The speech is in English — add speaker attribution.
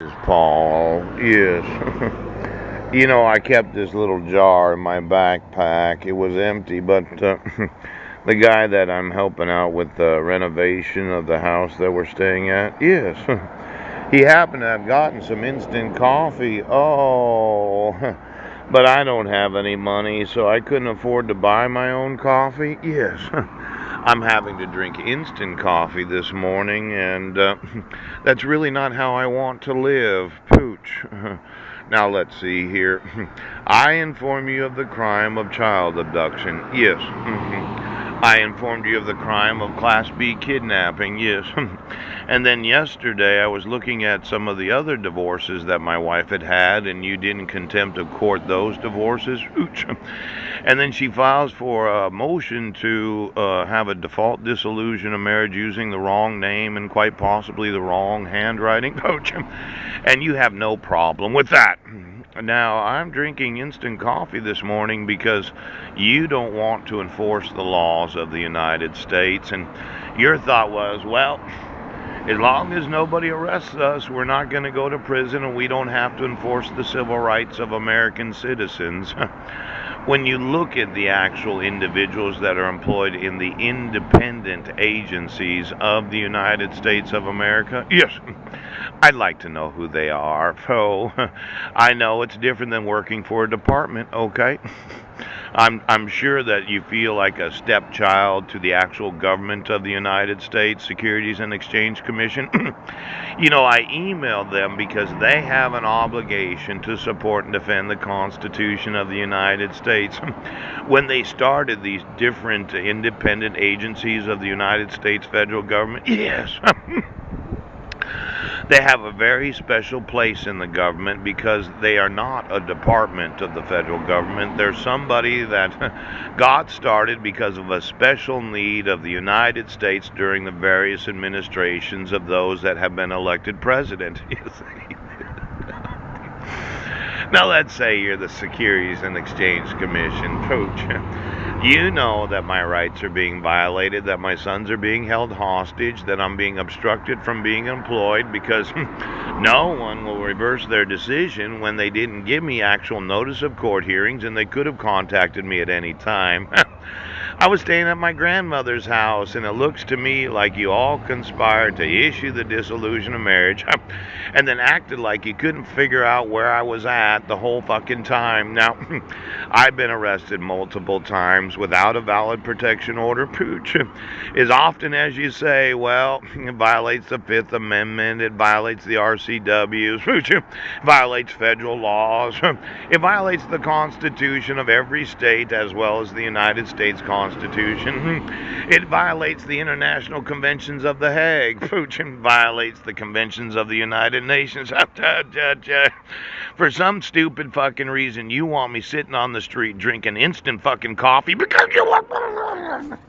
Speaker 1: Is Paul. Yes. I kept this little jar in my backpack. It was empty, but the guy that I'm helping out with the renovation of the house that we're staying at, yes, he happened to have gotten some instant coffee. Oh, but I don't have any money, so I couldn't afford to buy my own coffee. Yes. I'm having to drink instant coffee this morning, and that's really not how I want to live. Pooch. Now let's see here. I inform you of the crime of child abduction. Yes. I informed you of the crime of Class B kidnapping. Yes. And then yesterday I was looking at some of the other divorces that my wife had had, and you didn't contempt of court those divorces. Pooch. And then she files for a motion to have a default dissolution of marriage using the wrong name and quite possibly the wrong handwriting. Coach, and you have no problem with that. Now, I'm drinking instant coffee this morning because you don't want to enforce the laws of the United States. And your thought was, well, as long as nobody arrests us, we're not going to go to prison and we don't have to enforce the civil rights of American citizens. When you look at the actual individuals that are employed in the independent agencies of the United States of America, yes, I'd like to know who they are. So I know it's different than working for a department, okay? I'm sure that you feel like a stepchild to the actual government of the United States Securities and Exchange Commission. I emailed them because they have an obligation to support and defend the Constitution of the United States. When they started these different independent agencies of the United States federal government, yes. They have a very special place in the government because they are not a department of the federal government. They're somebody that got started because of a special need of the United States during the various administrations of those that have been elected president. Now let's say you're the Securities and Exchange Commission, Pooch. You know that my rights are being violated, that my sons are being held hostage, that I'm being obstructed from being employed because no one will reverse their decision when they didn't give me actual notice of court hearings and they could have contacted me at any time. I was staying at my grandmother's house, and it looks to me like you all conspired to issue the dissolution of marriage and then acted like you couldn't figure out where I was at the whole fucking time. Now, I've been arrested multiple times without a valid protection order, Pooch. As often as you say, well, it violates the Fifth Amendment, it violates the RCWs, Pooch, it violates federal laws, it violates the Constitution of every state as well as the United States Constitution. It violates the International Conventions of The Hague. Pooch, it violates the conventions of the United Nations. For some stupid fucking reason, you want me sitting on the street drinking instant fucking coffee because you want.